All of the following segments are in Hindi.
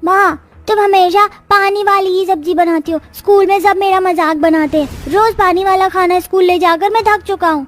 माँ, तुम हमेशा पानी वाली ही सब्जी बनाती हो। स्कूल में सब मेरा मजाक बनाते हैं। रोज पानी वाला खाना स्कूल ले जाकर मैं थक चुका हूँ।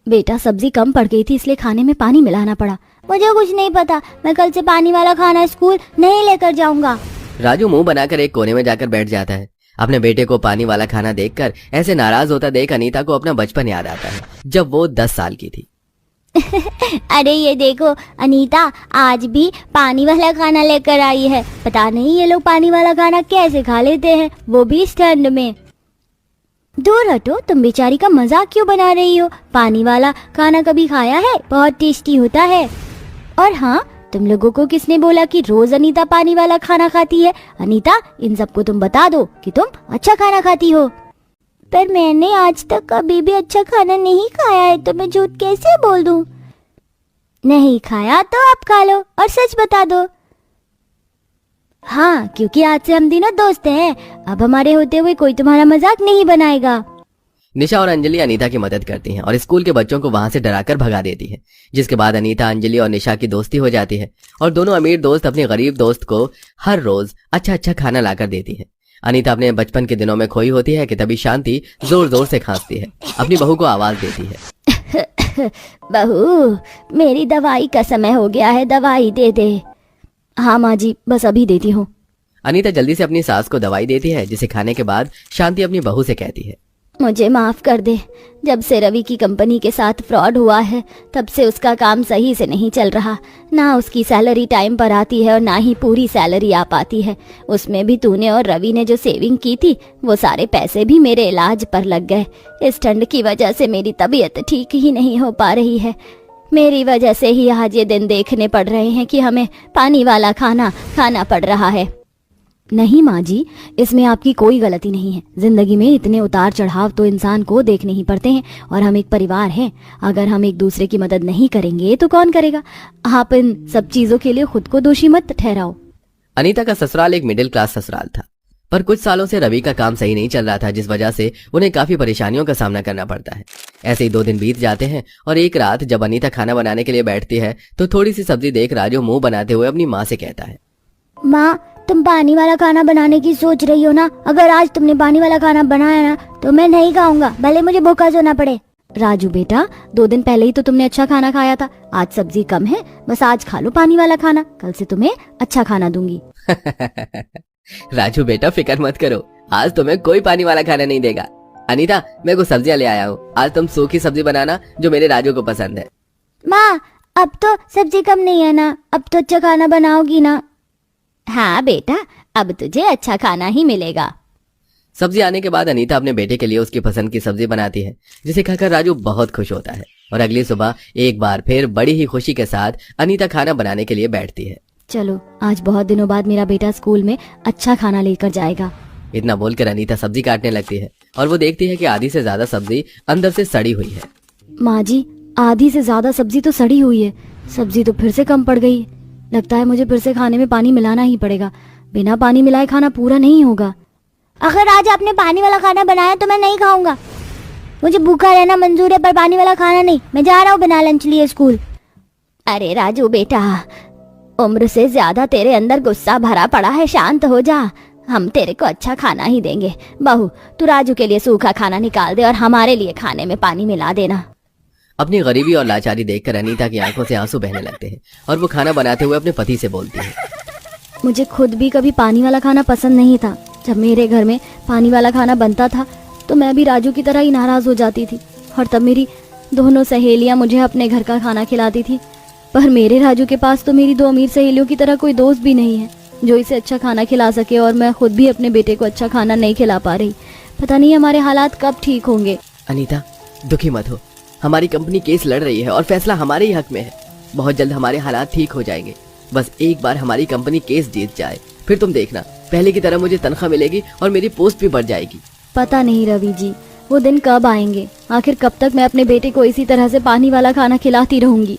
बेटा, सब्जी कम पड़ गई थी इसलिए खाने में पानी मिलाना पड़ा। मुझे कुछ नहीं पता, मैं कल से पानी वाला खाना स्कूल नहीं लेकर जाऊंगा। राजू मुंह बनाकर एक कोने में जाकर बैठ जाता है। अपने बेटे को पानी वाला खाना देखकर ऐसे नाराज होता देख अनीता को अपना बचपन याद आता है, जब वो 10 साल की थी। अरे ये देखो अनीता, आज भी पानी वाला खाना लेकर आई है। पता नहीं ये लोग पानी वाला खाना कैसे खा लेते हैं, वो भी इस ठंड में। दूर हटो, तुम बेचारी का मजाक क्यों बना रही हो? पानी वाला खाना कभी खाया है? बहुत टेस्टी होता है। और हाँ, तुम लोगों को किसने बोला कि रोज अनीता पानी वाला खाना खाती है? अनीता, इन सबको तुम बता दो कि तुम अच्छा खाना खाती हो। पर मैंने आज तक कभी भी अच्छा खाना नहीं खाया है, तो मैं झूठ कैसे बोल दूं? नहीं खाया तो अब खा लो और सच बता दो। हाँ, क्योंकि आज से हम तीनों दोस्त हैं। अब हमारे होते हुए कोई तुम्हारा मजाक नहीं बनाएगा। निशा और अंजलि अनीता की मदद करती हैं और स्कूल के बच्चों को वहां से डराकर भगा देती है, जिसके बाद अनीता, अंजलि और निशा की दोस्ती हो जाती है और दोनों अमीर दोस्त अपने गरीब दोस्त को हर रोज अच्छा अच्छा खाना लाकर देती है। अनीता अपने बचपन के दिनों में खोई होती है कि तभी शांति जोर जोर से खांसती है। अपनी बहू को आवाज देती है, बहू, मेरी दवाई का समय हो गया है, दवाई दे दे। हाँ माँ जी, बस अभी देती हूँ। अनीता जल्दी से अपनी सास को दवाई देती है, जिसे खाने के बाद शांति अपनी बहू से कहती है, मुझे माफ कर दे। जब से रवि की कंपनी के साथ फ्रॉड हुआ है, तब से उसका काम सही से नहीं चल रहा। ना उसकी सैलरी टाइम पर आती है और ना ही पूरी सैलरी आ पाती है। उसमें भी तूने और रवि ने जो सेविंग की थी, वो सारे पैसे भी मेरे इलाज पर लग गए। इस ठंड की वजह से मेरी तबीयत ठीक ही नहीं हो पा रही है। मेरी वजह से ही आज ये दिन देखने पड़ रहे हैं कि हमें पानी वाला खाना खाना पड़ रहा है। नहीं माँ जी, इसमें आपकी कोई गलती नहीं है। जिंदगी में इतने उतार चढ़ाव तो इंसान को देखने ही पड़ते हैं और हम एक परिवार हैं। अगर हम एक दूसरे की मदद नहीं करेंगे तो कौन करेगा? आप इन सब चीजों के लिए खुद को दोषी मत ठहराओ। अनीता का ससुराल एक मिडिल क्लास ससुराल था, पर कुछ सालों से रवि का काम सही नहीं चल रहा था, जिस वजह से उन्हें काफी परेशानियों का सामना करना पड़ता है। ऐसे ही 2 दिन बीत जाते हैं और एक रात जब अनीता खाना बनाने के लिए बैठती है तो थोड़ी सी सब्जी देख राजू मुंह बनाते हुए अपनी माँ से कहता है, माँ, तुम पानी वाला खाना बनाने की सोच रही हो ना? अगर आज तुमने पानी वाला खाना बनाया ना तो मैं नहीं खाऊंगा, भले मुझे भूखा सोना पड़े। राजू बेटा, 2 दिन पहले ही तो तुमने अच्छा खाना खाया था। आज सब्जी कम है, बस आज खा लो पानी वाला खाना। कल से तुम्हें अच्छा खाना दूंगी। राजू बेटा, फिक्र मत करो, आज तुम्हें कोई पानी वाला खाना नहीं देगा। अनीता, मैं कुछ सब्जियां ले आया हूँ, आज तुम सूखी सब्जी बनाना जो मेरे राजू को पसंद है। माँ, अब तो सब्जी कम नहीं है ना? अब तो अच्छा खाना बनाओगी ना? हाँ बेटा, अब तुझे अच्छा खाना ही मिलेगा। सब्जी आने के बाद अनीता अपने बेटे के लिए उसकी पसंद की सब्जी बनाती है, जिसे खाकर राजू बहुत खुश होता है और अगली सुबह एक बार फिर बड़ी ही खुशी के साथ अनीता खाना बनाने के लिए बैठती है। चलो, आज बहुत दिनों बाद मेरा बेटा स्कूल में अच्छा खाना लेकर जाएगा। इतना बोलकर अनीता सब्जी काटने लगती है और वो देखती है कि आधी से ज्यादा सब्जी अंदर से सड़ी हुई है। माँ जी, आधी से ज्यादा सब्जी तो सड़ी हुई है। सब्जी तो फिर से कम पड़ गई। लगता है मुझे फिर से खाने में पानी मिलाना ही पड़ेगा। बिना पानी मिलाए खाना पूरा नहीं होगा। अगर आज आपने पानी वाला खाना बनाया तो मैं नहीं खाऊंगा। मुझे भूखा रहना मंजूर है, पर पानी वाला खाना नहीं। मैं जा रहा हूँ बिना लंच लिए स्कूल। अरे राजू बेटा, उम्र से ज्यादा तेरे अंदर गुस्सा भरा पड़ा है, शांत हो जा। हम तेरे को अच्छा खाना ही देंगे। बहू, तू राजू के लिए सूखा खाना निकाल दे और हमारे लिए खाने में पानी मिला देना। अपनी गरीबी और लाचारी देखकर अनीता की आंखों से आंसू बहने लगते हैं और वो खाना बनाते हुए अपने पति से बोलती है, मुझे खुद भी कभी पानी वाला खाना पसंद नहीं था। जब मेरे घर में पानी वाला खाना बनता था तो मैं भी राजू की तरह ही नाराज हो जाती थी और तब मेरी दोनों सहेलियां मुझे अपने घर का खाना खिलाती थी। पर मेरे राजू के पास तो मेरी 2 अमीर सहेलियों की तरह कोई दोस्त भी नहीं है जो इसे अच्छा खाना खिला सके, और मैं खुद भी अपने बेटे को अच्छा खाना नहीं खिला पा रही। पता नहीं हमारे हालात कब ठीक होंगे। अनीता, दुखी मत हो, हमारी कंपनी केस लड़ रही है और फैसला हमारे ही हक में है। बहुत जल्द हमारे हालात ठीक हो जाएंगे। बस एक बार हमारी कंपनी केस जीत जाए, फिर तुम देखना, पहले की तरह मुझे तनख्वाह मिलेगी और मेरी पोस्ट भी बढ़ जाएगी। पता नहीं रवि जी, वो दिन कब आएंगे? आखिर कब तक मैं अपने बेटे को इसी तरह से पानी वाला खाना खिलाती रहूंगी?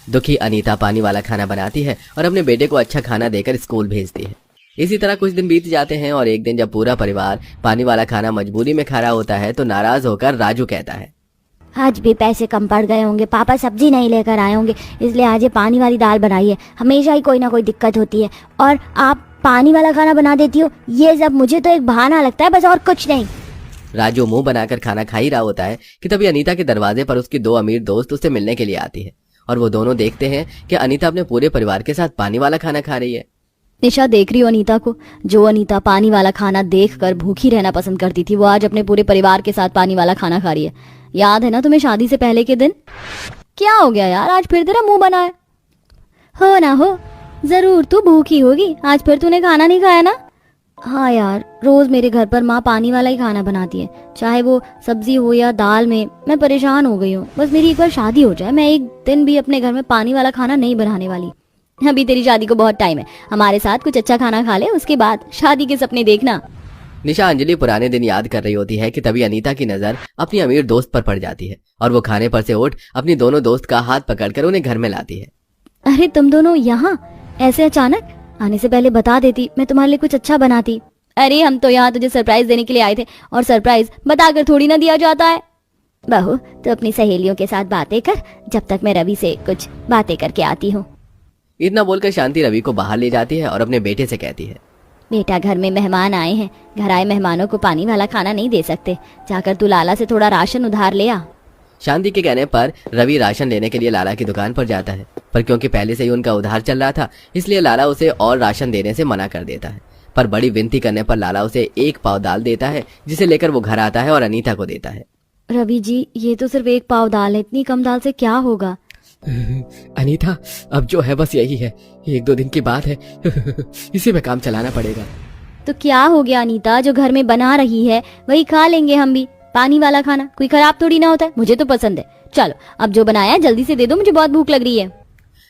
दुखी अनीता पानी वाला खाना बनाती है और अपने बेटे को अच्छा खाना देकर स्कूल भेजती है। इसी तरह कुछ दिन बीत जाते हैं और एक दिन जब पूरा परिवार पानी वाला खाना मजबूरी में खा रहा होता है तो नाराज होकर राजू कहता है, आज भी पैसे कम पड़ गए होंगे, पापा सब्जी नहीं लेकर आए होंगे, इसलिए आज ये पानी वाली दाल बनाई है। हमेशा ही कोई ना कोई दिक्कत होती है और आप पानी वाला खाना बना देती हो, ये सब मुझे तो एक बहाना लगता है, बस और कुछ नहीं। राजू मुंह बनाकर खाना खा ही रहा होता है कि तभी अनीता के दरवाजे पर उसकी दो अमीर दोस्त उससे मिलने के लिए आती है और वो दोनों देखते हैं कि अनीता अपने पूरे परिवार के साथ पानी वाला खाना खा रही है। निशा देख रही हो अनीता को? जो अनीता पानी वाला खाना देखकर भूखी रहना पसंद करती थी, वो आज अपने पूरे परिवार के साथ पानी वाला खाना खा रही है। याद है ना तुम्हें शादी से पहले के दिन? क्या हो गया यार, आज फिर तेरा मुंह बना है? हो ना हो, जरूर तू भूखी होगी, आज फिर तूने खाना नहीं खाया ना? हाँ यार, रोज मेरे घर पर माँ पानी वाला ही खाना बनाती है, चाहे वो सब्जी हो या दाल में। मैं परेशान हो गई हूँ, बस मेरी एक बार शादी हो जाए, मैं एक दिन भी अपने घर में पानी वाला खाना नहीं बनाने वाली। अभी तेरी शादी को बहुत टाइम है, हमारे साथ कुछ अच्छा खाना खा ले, उसके बाद शादी के सपने देखना। निशा अंजलि पुराने दिन याद कर रही होती है कि तभी अनीता की नजर अपनी अमीर दोस्त पर पड़ जाती है और वो खाने पर से उठ अपनी दोनों दोस्त का हाथ पकड़कर उन्हें घर में लाती है। अरे तुम दोनों यहाँ ऐसे अचानक? आने से पहले बता देती, मैं तुम्हारे लिए कुछ अच्छा बनाती। अरे हम तो यहाँ तुझे सरप्राइज देने के लिए आए थे, और सरप्राइज बताकर थोड़ी ना दिया जाता है। बहू तो अपनी सहेलियों के साथ बातें कर, जब तक मैं रवि से कुछ बातें करके आती हूँ। इतना बोलकर शांति रवि को बाहर ले जाती है और अपने बेटे से कहती है, बेटा घर में मेहमान आए हैं, घर आए मेहमानों को पानी वाला खाना नहीं दे सकते, जाकर तू लाला से थोड़ा राशन उधार ले आ। शांति के कहने पर रवि राशन लेने के लिए लाला की दुकान पर जाता है, पर क्योंकि पहले से ही उनका उधार चल रहा था इसलिए लाला उसे और राशन देने से मना कर देता है। पर बड़ी विनती करने पर लाला उसे 1 पाव दाल देता है, जिसे लेकर वो घर आता है और अनीता को देता है। रवि जी, ये तो सिर्फ 1 पाव दाल है, इतनी कम दाल से क्या होगा? अनीता, अब जो है बस यही है, 1-2 दिन की बात है, इसी में काम चलाना पड़ेगा। तो क्या हो गया अनीता, जो घर में बना रही है वही खा लेंगे हम भी। पानी वाला खाना कोई खराब थोड़ी ना होता है, मुझे तो पसंद है। चलो अब जो बनाया है जल्दी से दे दो, मुझे बहुत भूख लग रही है।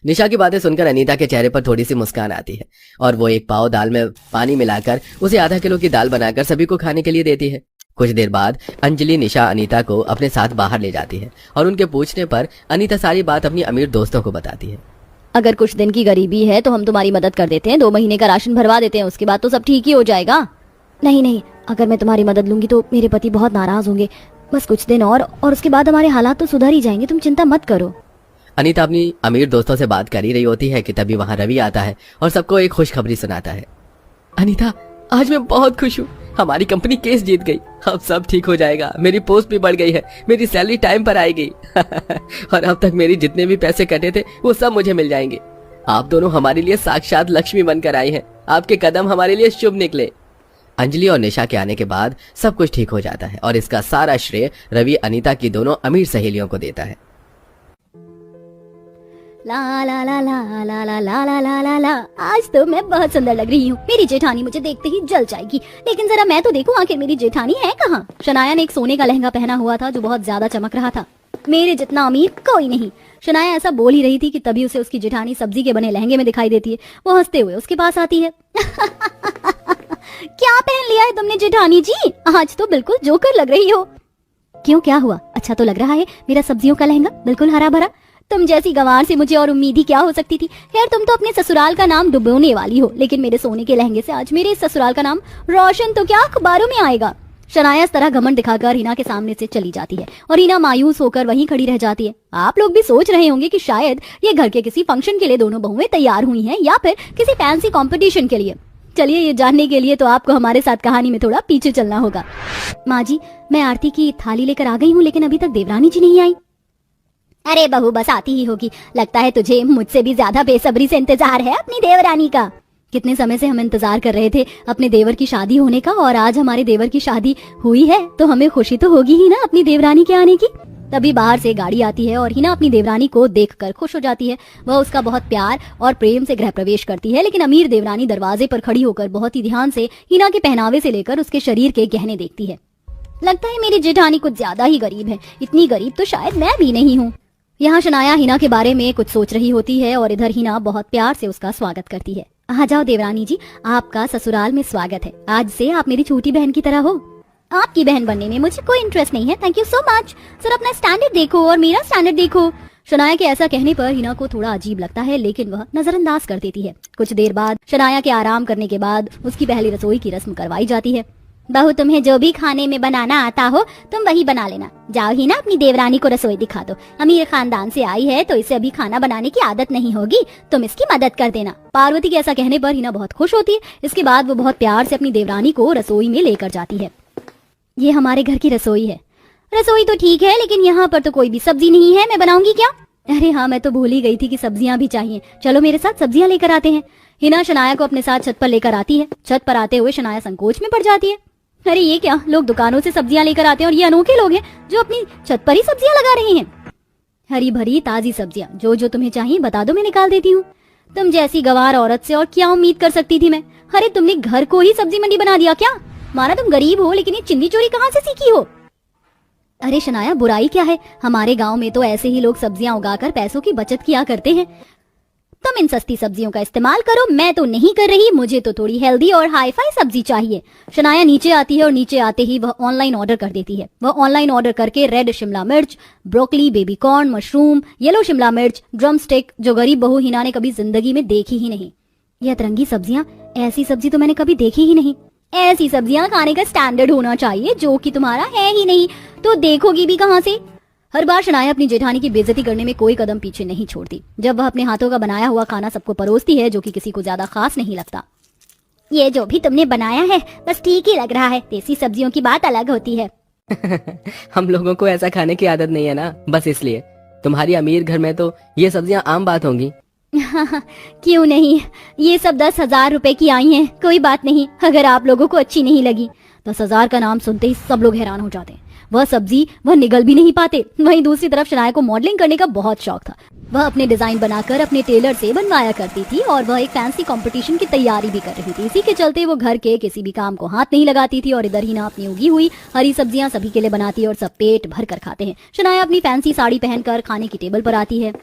निशा की बातें सुनकर अनीता के चेहरे पर थोड़ी सी मुस्कान आती है और वो 1 पाव दाल में पानी मिलाकर उसे आधा किलो की दाल बनाकर सभी को खाने के लिए देती है। कुछ देर बाद अंजलि निशा अनीता को अपने साथ बाहर ले जाती है और उनके पूछने पर अनीता सारी बात अपनी अमीर दोस्तों को बताती है। अगर कुछ दिन की गरीबी है तो हम तुम्हारी मदद कर देते हैं, 2 महीने का राशन भरवा देते हैं, उसके बाद तो सब ठीक ही हो जाएगा। नहीं नहीं, अगर मैं तुम्हारी मदद लूंगी तो मेरे पति बहुत नाराज होंगे, बस कुछ दिन और उसके बाद हमारे हालात तो सुधर ही जाएंगे, तुम चिंता मत करो। अनीता अपनी अमीर दोस्तों से बात कर ही रही होती है कि तभी वहां रवि आता है और सबको एक खुशखबरी सुनाता है। अनीता, आज मैं बहुत खुश हूँ, हमारी कंपनी केस जीत गई, अब सब ठीक हो जाएगा, मेरी पोस्ट भी बढ़ गई है, मेरी सैलरी टाइम पर आएगी और अब तक मेरी जितने भी पैसे कटे थे वो सब मुझे मिल जाएंगे। आप दोनों हमारे लिए साक्षात लक्ष्मी बनकर आई हैं, आपके कदम हमारे लिए शुभ निकले। अंजलि और निशा के आने के बाद सब कुछ ठीक हो जाता है और इसका सारा श्रेय रवि अनीता की दोनों अमीर सहेलियों को देता है। ला ला ला ला ला ला ला ला ला ला ला, आज तो मैं बहुत सुंदर लग रही हूँ, मेरी जेठानी मुझे देखते ही जल जाएगी। लेकिन जरा मैं तो देखूं आखिर मेरी जेठानी है कहाँ। शनाया ने एक सोने का लहंगा पहना हुआ था जो बहुत ज्यादा चमक रहा था। मेरे जितना अमीर कोई नहीं। शनाया ऐसा बोल ही रही थी कि तभी उसे उसकी जेठानी सब्जी के बने लहंगे में दिखाई देती है। वो हंसते हुए उसके पास आती है। क्या पहन लिया है तुमने जेठानी जी, आज तो बिल्कुल जोकर लग रही हो। क्यों, क्या हुआ? अच्छा तो लग रहा है मेरा सब्जियों का लहंगा, बिल्कुल हरा भरा। तुम जैसी गंवार से मुझे और उम्मीद ही क्या हो सकती थी। खैर तुम तो अपने ससुराल का नाम डुबोने वाली हो, लेकिन मेरे सोने के लहंगे से आज मेरे इस ससुराल का नाम रोशन तो क्या अखबारों में आएगा। शनाया इस तरह घमंड दिखाकर हिना के सामने से चली जाती है और हिना मायूस होकर वहीं खड़ी रह जाती है। आप लोग भी सोच रहे होंगे कि शायद ये घर के किसी फंक्शन के लिए दोनों बहुएं तैयार हुई हैं या फिर किसी फैंसी कंपटीशन के लिए। चलिए ये जानने के लिए तो आपको हमारे साथ कहानी में थोड़ा पीछे चलना होगा। माँ जी, मैं आरती की थाली लेकर आ गई हूँ, लेकिन अभी तक देवरानी जी नहीं आई। अरे बहू, बस आती ही होगी, लगता है तुझे मुझसे भी ज्यादा बेसब्री से इंतजार है अपनी देवरानी का। कितने समय से हम इंतजार कर रहे थे अपने देवर की शादी होने का, और आज हमारे देवर की शादी हुई है तो हमें खुशी तो होगी ही ना अपनी देवरानी के आने की। तभी बाहर से गाड़ी आती है और हिना अपनी देवरानी को देखकर खुश हो जाती है। वह उसका बहुत प्यार और प्रेम से गृह प्रवेश करती है, लेकिन अमीर देवरानी दरवाजे पर खड़ी होकर बहुत ही ध्यान से हिना के पहनावे से लेकर उसके शरीर के गहने देखती है। लगता है मेरी जेठानी कुछ ज्यादा ही गरीब है, इतनी गरीब तो शायद मैं भी नहीं हूँ। यहाँ शनाया हिना के बारे में कुछ सोच रही होती है और इधर हिना बहुत प्यार से उसका स्वागत करती है। आ जाओ देवरानी जी, आपका ससुराल में स्वागत है। आज से आप मेरी छोटी बहन की तरह हो। आपकी बहन बनने में मुझे कोई इंटरेस्ट नहीं है, thank you so much. Sir अपना स्टैंडर्ड देखो और मेरा स्टैंडर्ड देखो। शनाया के ऐसा कहने पर हिना को थोड़ा अजीब लगता है, लेकिन वह नजरअंदाज कर देती है। कुछ देर बाद शनाया के आराम करने के बाद उसकी पहली रसोई की रस्म करवाई जाती है। बहू तुम्हें जो भी खाने में बनाना आता हो तुम वही बना लेना। जाओ ही ना अपनी देवरानी को रसोई दिखा दो। अमीर खानदान से आई है तो इसे अभी खाना बनाने की आदत नहीं होगी, तुम इसकी मदद कर देना। पार्वती के ऐसा कहने पर हिना बहुत खुश होती है। इसके बाद वो बहुत प्यार से अपनी देवरानी को रसोई में लेकर जाती है। ये हमारे घर की रसोई है। रसोई तो ठीक है लेकिन यहाँ पर तो कोई भी सब्जी नहीं है, मैं बनाऊंगी क्या? अरे हाँ, मैं तो भूल ही गई थी कि सब्जियां भी चाहिए। चलो मेरे साथ सब्जियां लेकर आते हैं। हिना शनाया को अपने साथ छत पर लेकर आती है। छत पर आते हुए शनाया संकोच में पड़ जाती है। अरे ये क्या, लोग दुकानों से सब्जियां लेकर आते हैं और ये अनोखे लोग हैं जो अपनी छत पर ही सब्जियां लगा रहे हैं। हरी भरी ताजी सब्जियां, जो जो तुम्हें चाहिए बता दो, मैं निकाल देती हूँ। तुम जैसी गवार औरत से और क्या उम्मीद कर सकती थी मैं। अरे तुमने घर को ही सब्जी मंडी बना दिया क्या? माना तुम गरीब हो लेकिन ये चिंदी चोरी कहाँ से सीखी हो? अरे शनाया, बुराई क्या है? हमारे गांव में तो ऐसे ही लोग सब्जियां उगाकर पैसों की बचत किया करते हैं। तुम इन सस्ती सब्जियों का इस्तेमाल करो, मैं तो नहीं कर रही। मुझे तो थोड़ी हेल्दी और हाई फाई सब्जी चाहिए। शनाया नीचे आती है और नीचे आते ही वह ऑनलाइन ऑर्डर कर देती है। वह ऑनलाइन ऑर्डर करके रेड शिमला मिर्च, broccoli, baby corn, mushroom, yellow Shimla मिर्च, ड्रम स्टिक, जो गरीब बहू हिना ने कभी जिंदगी में देखी ही नहीं। यह अतरंगी सब्जियां, ऐसी सब्जी तो मैंने कभी देखी ही नहीं। ऐसी सब्जियां खाने का स्टैंडर्ड होना चाहिए जो कि तुम्हारा है ही नहीं, तो देखोगी भी कहां से? हर बार शनाया अपनी जेठानी की बेइज्जती करने में कोई कदम पीछे नहीं छोड़ती। जब वह अपने हाथों का बनाया हुआ खाना सबको परोसती है, जो कि किसी को ज्यादा खास नहीं लगता। ये जो भी तुमने बनाया है बस ठीक ही लग रहा है, देसी सब्जियों की बात अलग होती है। हम लोगों को ऐसा खाने की आदत नहीं है ना, बस इसलिए। तुम्हारी अमीर घर में तो ये सब्जियां आम बात होंगी। क्यों नहीं, ये सब 10,000 रुपए की आई हैं, कोई बात नहीं। अगर आप लोगों को अच्छी नहीं लगी। 10,000 का नाम सुनते ही सब लोग हैरान हो जाते हैं। वह सब्जी वह निगल भी नहीं पाते। वहीं दूसरी तरफ शनाया को मॉडलिंग करने का बहुत शौक था। वह अपने डिजाइन बनाकर अपने टेलर से बनवाया करती थी और वह एक फैंसी कंपटीशन की तैयारी भी कर रही थी। इसी के चलते वो घर के किसी भी काम को हाथ नहीं लगाती थी और इधर ही ना अपनी उगी हुई हरी सब्जियां सभी के लिए बनाती है और सब पेट भर कर खाते हैं। शनाया अपनी फैंसी साड़ी पहनकर खाने की टेबल पर आती है।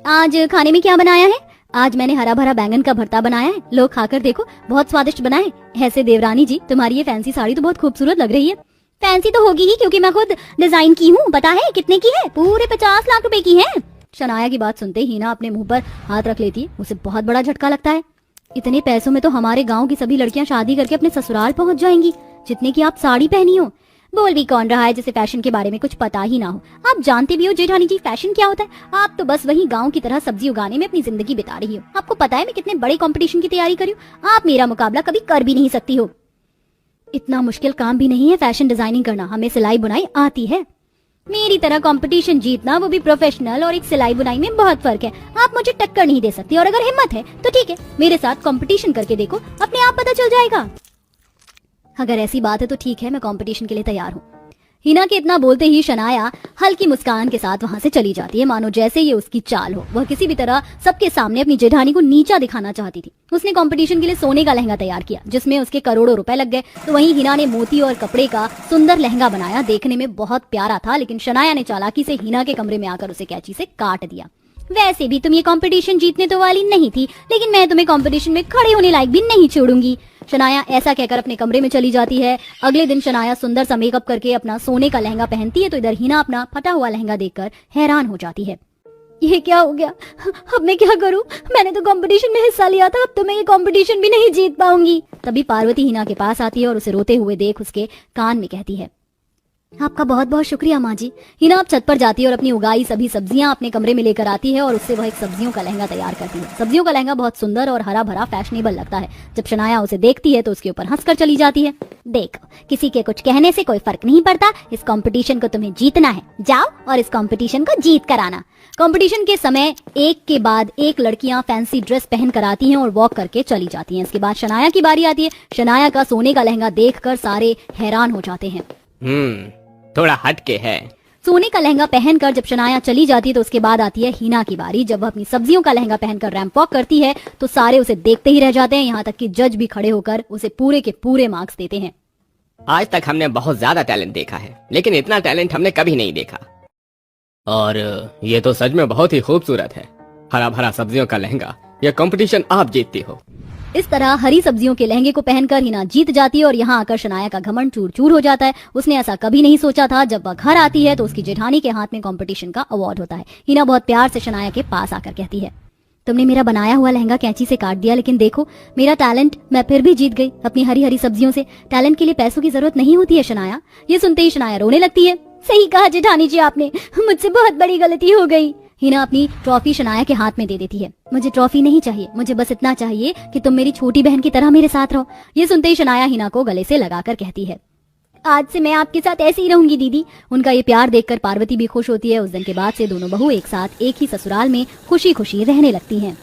आज खाने में क्या बनाया है? आज मैंने हरा भरा बैंगन का भरता बनाया है, लोग खाकर देखो, बहुत स्वादिष्ट बना है। ऐसे देवरानी जी, तुम्हारी ये फैंसी साड़ी तो बहुत खूबसूरत लग रही है। फैंसी तो होगी ही क्योंकि मैं खुद डिजाइन की हूँ। पता है कितने की है? पूरे 50 लाख रुपए की है। शनाया की बात सुनते ही ना अपने मुंह पर हाथ रख लेती है। उसे बहुत बड़ा झटका लगता है। इतने पैसों में तो हमारे गाँव की सभी लड़कियां शादी करके अपने ससुराल पहुंच जाएंगी, जितने की आप साड़ी पहनी हो। बोल भी कौन रहा है जिसे फैशन के बारे में कुछ पता ही ना हो? आप जानते भी हो जेठानी जी फैशन क्या होता है? आप तो बस वही गांव की तरह सब्जी उगाने में अपनी जिंदगी बिता रही हो। आपको पता है मैं कितने बड़े कंपटीशन की तैयारी कर रही हूँ। आप मेरा मुकाबला कभी कर भी नहीं सकती हो। इतना मुश्किल काम भी नहीं है फैशन डिजाइनिंग करना, हमें सिलाई बुनाई आती है। मेरी तरह कंपटीशन जीतना, वो भी प्रोफेशनल, और एक सिलाई बुनाई में बहुत फर्क है। आप मुझे टक्कर नहीं दे सकती और अगर हिम्मत है तो ठीक है, मेरे साथ कंपटीशन करके देखो, अपने आप पता चल जाएगा। अगर ऐसी बात है तो ठीक है, मैं कंपटीशन के लिए तैयार हूँ। हिना के इतना बोलते ही शनाया हल्की मुस्कान के साथ वहां से चली जाती है, मानो जैसे ये उसकी चाल हो। वह किसी भी तरह सबके सामने अपनी जेठानी को नीचा दिखाना चाहती थी। उसने कंपटीशन के लिए सोने का लहंगा तैयार किया जिसमें उसके करोड़ों रुपए लग गए। तो वहीं हिना ने मोती और कपड़े का सुंदर लहंगा बनाया, देखने में बहुत प्यारा था, लेकिन शनाया ने चालाकी से हिना के कमरे में आकर उसे कैंची से काट दिया। वैसे भी तुम ये कंपटीशन जीतने तो वाली नहीं थी, लेकिन मैं तुम्हें कंपटीशन में खड़े होने लायक भी नहीं छोड़ूंगी। शनाया ऐसा कहकर अपने कमरे में चली जाती है। अगले दिन शनाया सुंदर सा मेकअप करके अपना सोने का लहंगा पहनती है तो इधर हिना अपना फटा हुआ लहंगा देखकर हैरान हो जाती है। ये क्या हो गया? अब मैं क्या करूं? मैंने तो कंपटीशन में हिस्सा लिया था, अब तो मैं ये कंपटीशन भी नहीं जीत पाऊंगी। तभी पार्वती हिना के पास आती है और उसे रोते हुए देख उसके कान में कहती है, आपका बहुत बहुत शुक्रिया माँ जी। हिना अब छत पर जाती है और अपनी उगाई सभी सब्जियां अपने कमरे में लेकर आती है और उससे वह एक सब्जियों का लहंगा तैयार करती है। सब्जियों का लहंगा बहुत सुंदर और हरा भरा फैशनेबल लगता है। जब शनाया उसे देखती है तो उसके ऊपर हंसकर चली जाती है। देखो, किसी के कुछ कहने से कोई फर्क नहीं पड़ता, इस कंपटीशन को तुम्हें जीतना है। जाओ और इस कंपटीशन को जीत कर आना। कंपटीशन के समय एक के बाद एक लड़कियां फैंसी ड्रेस पहन कर आती हैं और वॉक करके चली जाती हैं। इसके बाद शनाया की बारी आती है। शनाया का सोने का लहंगा देखकर सारे हैरान हो जाते हैं। थोड़ा हटके है। सोने का लहंगा पहनकर जब शनाया चली जाती है तो उसके बाद आती है हिना की बारी। जब वह अपनी सब्जियों का लहंगा पहनकर रैंप वॉक करती है तो सारे उसे देखते ही रह जाते हैं, यहाँ तक कि जज भी खड़े होकर उसे पूरे के पूरे मार्क्स देते हैं। आज तक हमने बहुत ज्यादा टैलेंट देखा है, लेकिन इतना टैलेंट हमने कभी नहीं देखा। और ये तो सच में बहुत ही खूबसूरत है। हरा भरा सब्जियों का लहंगा, यह कंपटीशन आप जीतती हो। इस तरह हरी सब्जियों के लहंगे को पहनकर हिना जीत जाती है और यहाँ आकर शनाया का घमंड चूर चूर हो जाता है। उसने ऐसा कभी नहीं सोचा था। जब वह घर आती है तो उसकी जेठानी के हाथ में कंपटीशन का अवार्ड होता है। हिना बहुत प्यार से शनाया के पास आकर कहती है, तुमने मेरा बनाया हुआ लहंगा कैंची से काट दिया, लेकिन देखो मेरा टैलेंट, मैं फिर भी जीत गई अपनी हरी हरी सब्जियों से। टैलेंट के लिए पैसों की जरूरत नहीं होती है शनाया। ये सुनते ही शनाया रोने लगती है। सही कहा जेठानी जी आपने, मुझसे बहुत बड़ी गलती हो गई। हिना अपनी ट्रॉफी शनाया के हाथ में दे देती है। मुझे ट्रॉफी नहीं चाहिए, मुझे बस इतना चाहिए कि तुम मेरी छोटी बहन की तरह मेरे साथ रहो। ये सुनते ही शनाया हिना को गले से लगाकर कहती है, आज से मैं आपके साथ ऐसे ही रहूंगी दीदी। उनका ये प्यार देखकर पार्वती भी खुश होती है। उस दिन के बाद से दोनों बहू एक साथ एक ही ससुराल में खुशी खुशी रहने लगती हैं।